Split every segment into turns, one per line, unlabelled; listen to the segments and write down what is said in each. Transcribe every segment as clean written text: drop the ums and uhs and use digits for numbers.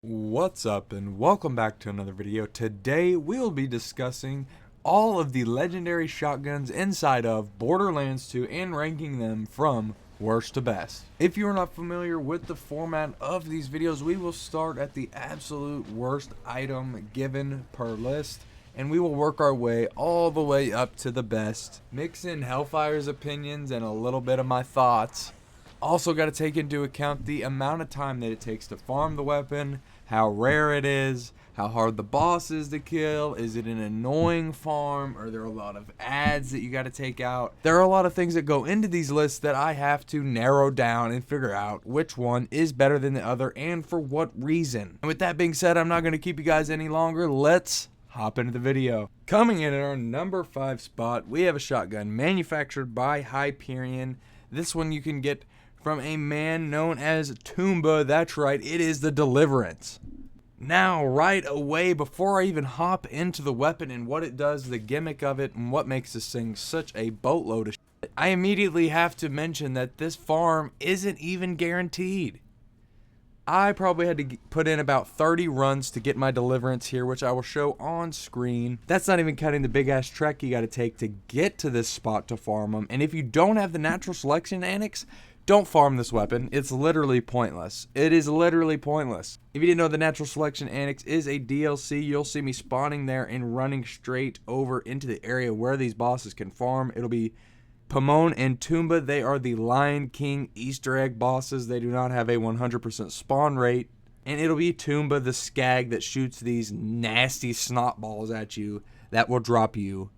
What's up and welcome back to another video. Today we'll be discussing all of the legendary shotguns inside of Borderlands 2 and ranking them from worst to best. If you're not familiar with the format of these videos, we will start at the absolute worst item given per list, and we will work our way all the way up to the best. Mix in Hellfire's opinions and a little bit of my thoughts. Also got to take into account the amount of time that it takes to farm the weapon, how rare it is, how hard the boss is to kill, is it an annoying farm, are there a lot of ads that you got to take out. There are a lot of things that go into these lists that I have to narrow down and figure out which one is better than the other and for what reason. And with that being said, I'm not going to keep you guys any longer. Let's hop into the video. Coming in at our number 5 spot, we have a shotgun manufactured by Hyperion. This one you can get from a man known as Toomba. That's right, it is the Deliverance. Now, right away, before I even hop into the weapon and what it does, the gimmick of it, and what makes this thing such a boatload of shit, I immediately have to mention that this farm isn't even guaranteed. I probably had to put in about 30 runs to get my Deliverance here, which I will show on screen. That's not even counting the big ass trek you got to take to get to this spot to farm them. And if you don't have the natural selection annex, don't farm this weapon. It's literally pointless. It is literally pointless. If you didn't know, the natural selection annex is a DLC. You'll see me spawning there and running straight over into the area where these bosses can farm. It'll be Pomone and Toomba. They are the Lion King Easter egg bosses. They do not have a 100% spawn rate. And it'll be Toomba, the skag that shoots these nasty snot balls at you that will drop you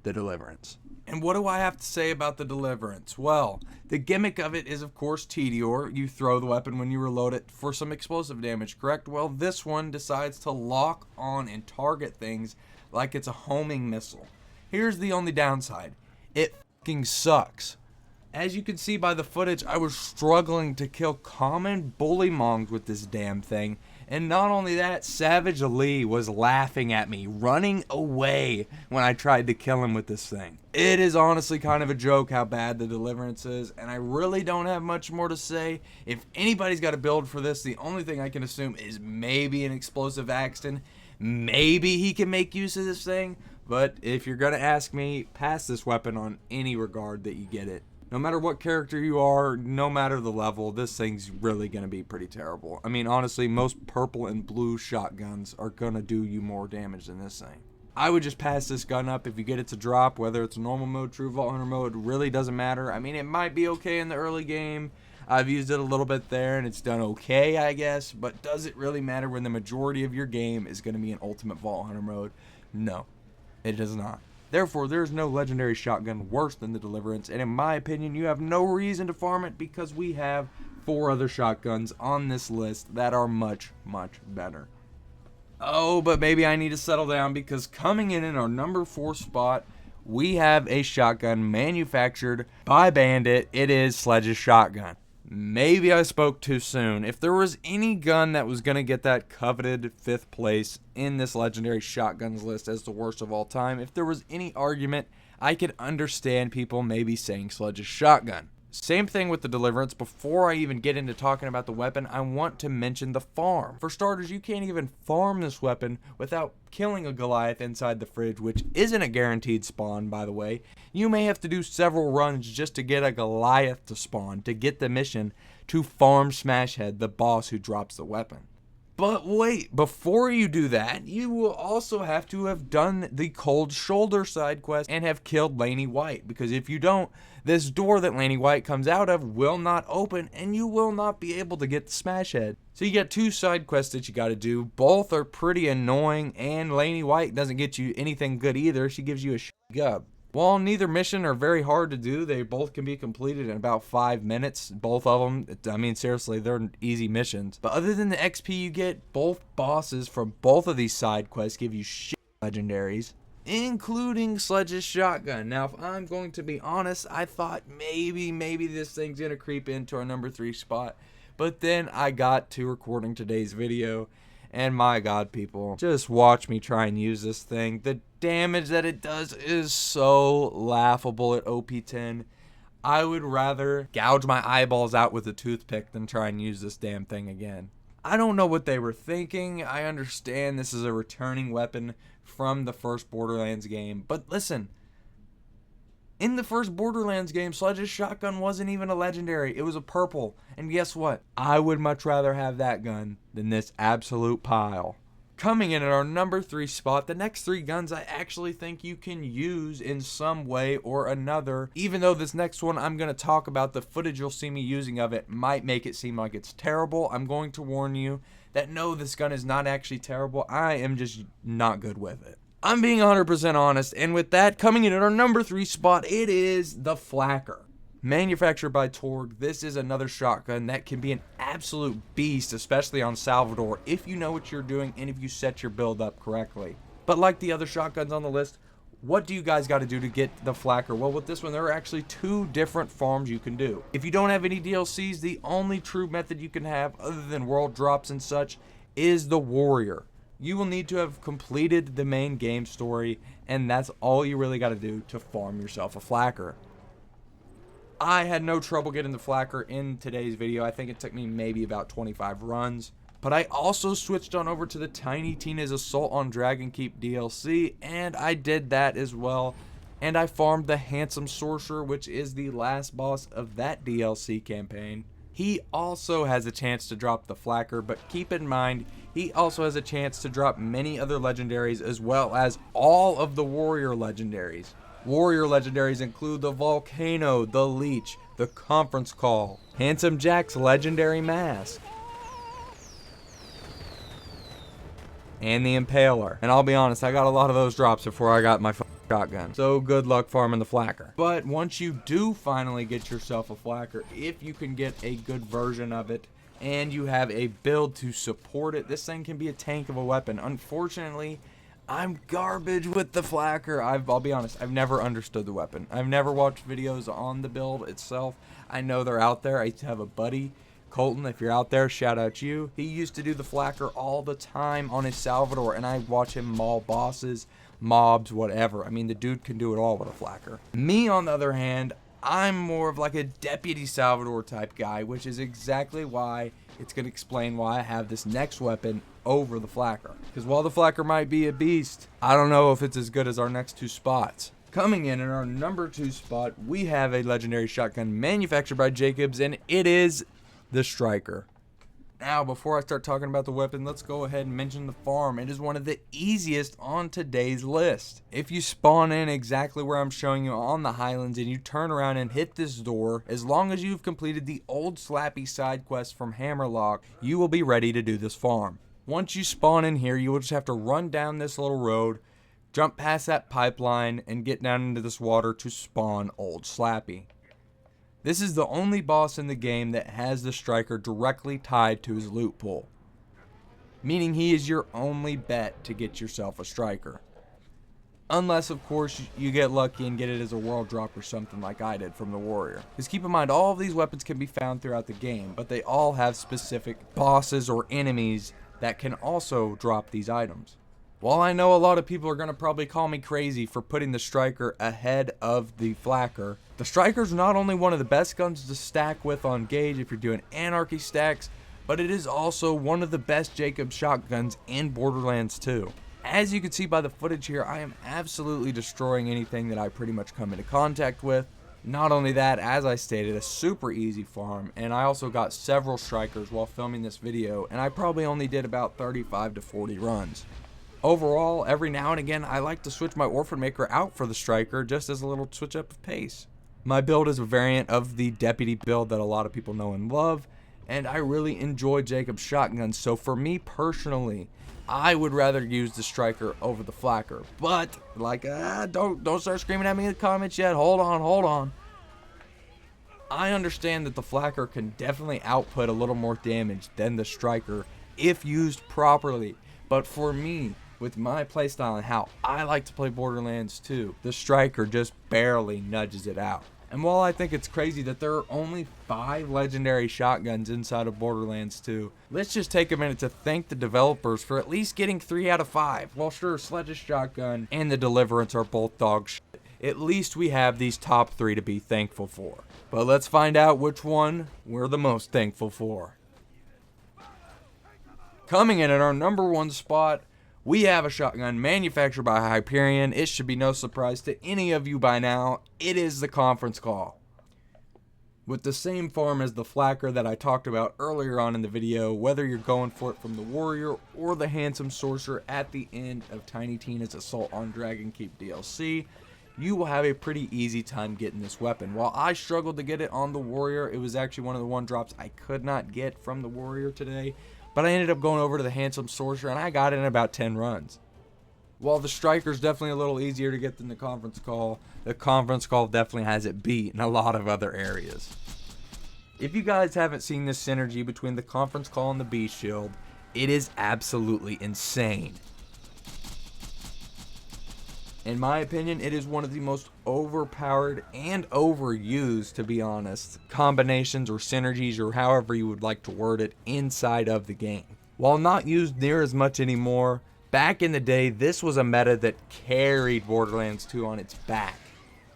the Deliverance. And what do I have to say about the Deliverance? Well, the gimmick of it is, of course, Tediore. You throw the weapon when you reload it for some explosive damage, correct? Well, this one decides to lock on and target things like it's a homing missile. Here's the only downside. It fucking sucks. As you can see by the footage, I was struggling to kill common bullymongs with this damn thing. And not only that, Savage Lee was laughing at me, running away when I tried to kill him with this thing. It is honestly kind of a joke how bad the Deliverance is, and I really don't have much more to say. If anybody's got a build for this, the only thing I can assume is maybe an explosive Axton. Maybe he can make use of this thing, but if you're going to ask me, pass this weapon on any regard that you get it. No matter what character you are, no matter the level, this thing's really going to be pretty terrible. I mean, honestly, most purple and blue shotguns are going to do you more damage than this thing. I would just pass this gun up if you get it to drop, whether it's normal mode, true vault hunter mode, really doesn't matter. I mean, it might be okay in the early game. I've used it a little bit there, and it's done okay, I guess. But does it really matter when the majority of your game is going to be in ultimate vault hunter mode? No, it does not. Therefore, there is no legendary shotgun worse than the Deliverance, and in my opinion, you have no reason to farm it because we have 4 other shotguns on this list that are much, much better. Oh, but maybe I need to settle down because coming in our number 4 spot, we have a shotgun manufactured by Bandit. It is Sledge's shotgun. Maybe I spoke too soon. If there was any gun that was going to get that coveted 5th place in this legendary shotguns list as the worst of all time, if there was any argument, I could understand people maybe saying Sledge's shotgun. Same thing with the Deliverance. Before I even get into talking about the weapon, I want to mention the farm. For starters, you can't even farm this weapon without killing a Goliath inside the fridge, which isn't a guaranteed spawn, by the way. You may have to do several runs just to get a Goliath to spawn, to get the mission to farm Smashhead, the boss who drops the weapon. But wait, before you do that, you will also have to have done the Cold Shoulder side quest and have killed Laney White. Because if you don't, this door that Laney White comes out of will not open and you will not be able to get the Smashhead. So you got 2 side quests that you got to do. Both are pretty annoying, and Laney White doesn't get you anything good either. She gives you a gub. While neither mission are very hard to do, they both can be completed in about 5 minutes. Both of them, I mean, seriously, they're easy missions. But other than the XP you get, both bosses from both of these side quests give you legendaries, including Sledge's shotgun. Now, if I'm going to be honest, I thought maybe this thing's going to creep into our number 3 spot. But then I got to recording today's video, and my god, people, just watch me try and use this thing. The damage that it does is so laughable at OP10. I would rather gouge my eyeballs out with a toothpick than try and use this damn thing again. I don't know what they were thinking. I understand this is a returning weapon from the first Borderlands game. But listen, in the first Borderlands game, Sledge's shotgun wasn't even a legendary. It was a purple. And guess what? I would much rather have that gun than this absolute pile. Coming in at our number 3 spot, the next 3 guns I actually think you can use in some way or another. Even though this next one I'm going to talk about, the footage you'll see me using of it might make it seem like it's terrible. I'm going to warn you that no, this gun is not actually terrible. I am just not good with it. I'm being 100% honest, and with that, coming in at our number 3 spot, it is the Flacker. Manufactured by Torg, this is another shotgun that can be an absolute beast, especially on Salvador, if you know what you're doing and if you set your build up correctly. But like the other shotguns on the list, what do you guys got to do to get the Flacker? Well, with this one, there are actually 2 different farms you can do. If you don't have any DLCs, the only true method you can have, other than world drops and such, is the Warrior. You will need to have completed the main game story, and that's all you really got to do to farm yourself a Flacker. I had no trouble getting the Flacker in today's video. I think it took me maybe about 25 runs. But I also switched on over to the Tiny Tina's Assault on Dragon Keep DLC, and I did that as well. And I farmed the Handsome Sorcerer, which is the last boss of that DLC campaign. He also has a chance to drop the Flacker, but keep in mind, he also has a chance to drop many other legendaries as well as all of the Warrior legendaries. Warrior legendaries include the Volcano, the Leech, the Conference Call, Handsome Jack's legendary mask, and the Impaler. And I'll be honest, I got a lot of those drops before I got my shotgun. So good luck farming the Flacker. But once you do finally get yourself a Flacker, if you can get a good version of it and you have a build to support it, this thing can be a tank of a weapon. Unfortunately, I'm garbage with the Flacker. I'll be honest, I've never understood the weapon. I've never watched videos on the build itself. I know they're out there. I used to have a buddy, Colton, if you're out there, shout out you. He used to do the Flacker all the time on his Salvador, and I watch him maul bosses, mobs, whatever. I mean, the dude can do it all with a Flacker. Me, on the other hand, I'm more of like a Deputy Salvador type guy, which is exactly why it's going to explain why I have this next weapon over the Flacker. Because while the Flacker might be a beast, I don't know if it's as good as our next 2 spots. Coming in at our number 2 spot, we have a legendary shotgun manufactured by Jacobs, and it is the Striker. Now, before I start talking about the weapon, let's go ahead and mention the farm. It is one of the easiest on today's list. If you spawn in exactly where I'm showing you on the Highlands and you turn around and hit this door, as long as you've completed the old Slappy side quest from Hammerlock, you will be ready to do this farm. Once you spawn in here, you will just have to run down this little road, jump past that pipeline, and get down into this water to spawn old Slappy. This is the only boss in the game that has the Striker directly tied to his loot pool, meaning he is your only bet to get yourself a Striker. Unless, of course, you get lucky and get it as a world drop or something like I did from the Warrior. Because keep in mind, all of these weapons can be found throughout the game, but they all have specific bosses or enemies that can also drop these items. While I know a lot of people are going to probably call me crazy for putting the Striker ahead of the Flacker, the Striker's not only one of the best guns to stack with on Gauge if you're doing Anarchy stacks, but it is also one of the best Jacobs shotguns in Borderlands 2. As you can see by the footage here, I am absolutely destroying anything that I pretty much come into contact with. Not only that, as I stated, a super easy farm, and I also got several Strikers while filming this video, and I probably only did about 35 to 40 runs. Overall, every now and again, I like to switch my Orphan Maker out for the Striker just as a little switch up of pace. My build is a variant of the Deputy build that a lot of people know and love, and I really enjoy Jacobs shotguns, so for me personally, I would rather use the Striker over the Flacker. But, like, don't start screaming at me in the comments yet. Hold on. I understand that the Flacker can definitely output a little more damage than the Striker if used properly. But for me, with my playstyle and how I like to play Borderlands 2, the Striker just barely nudges it out. And while I think it's crazy that there are only 5 legendary shotguns inside of Borderlands 2, let's just take a minute to thank the developers for at least getting 3 out of 5. Well, sure, Sledge's shotgun and the Deliverance are both dog shit. At least we have these top 3 to be thankful for. But let's find out which one we're the most thankful for. Coming in at our number 1 spot, we have a shotgun manufactured by Hyperion. It should be no surprise to any of you by now. It is the Conference Call. With the same form as the Flacker that I talked about earlier on in the video, whether you're going for it from the Warrior or the Handsome Sorcerer at the end of Tiny Tina's Assault on Dragon Keep DLC, you will have a pretty easy time getting this weapon. While I struggled to get it on the Warrior, it was actually one of the 1-drops I could not get from the Warrior today, but I ended up going over to the Handsome Sorcerer and I got it in about 10 runs. While the Striker's definitely a little easier to get than the Conference Call, the Conference Call definitely has it beat in a lot of other areas. If you guys haven't seen this synergy between the Conference Call and the Beast Shield, it is absolutely insane. In my opinion, it is one of the most overpowered and overused, to be honest, combinations or synergies or however you would like to word it inside of the game. While not used near as much anymore, back in the day, this was a meta that carried Borderlands 2 on its back.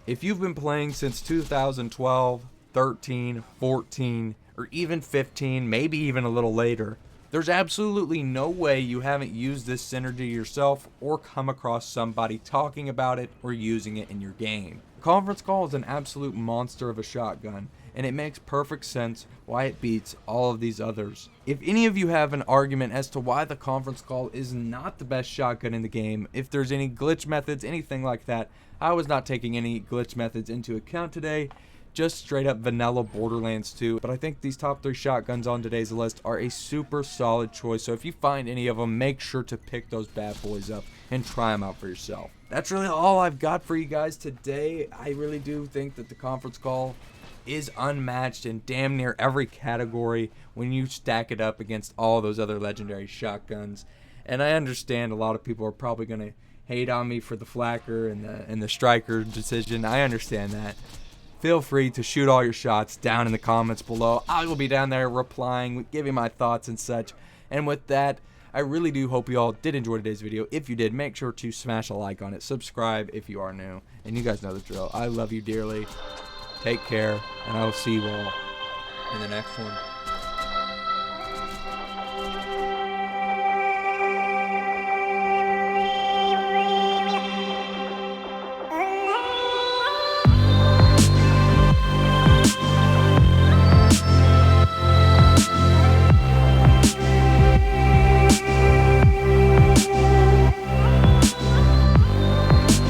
If you've been playing since 2012, 13, 14, or even 15, maybe even a little later, there's absolutely no way you haven't used this synergy yourself or come across somebody talking about it or using it in your game. Conference Call is an absolute monster of a shotgun, and it makes perfect sense why it beats all of these others. If any of you have an argument as to why the Conference Call is not the best shotgun in the game, if there's any glitch methods, anything like that, I was not taking any glitch methods into account today. Just straight up vanilla Borderlands 2. But I think these top 3 shotguns on today's list are a super solid choice. So if you find any of them, make sure to pick those bad boys up and try them out for yourself. That's really all I've got for you guys today. I really do think that the Conference Call is unmatched in damn near every category when you stack it up against all those other legendary shotguns. And I understand a lot of people are probably going to hate on me for the Flacker and the Striker decision. I understand that. Feel free to shoot all your shots down in the comments below. I will be down there replying, giving my thoughts and such. And with that, I really do hope you all did enjoy today's video. If you did, make sure to smash a like on it. Subscribe if you are new. And you guys know the drill. I love you dearly. Take care, and I will see you all in the next one.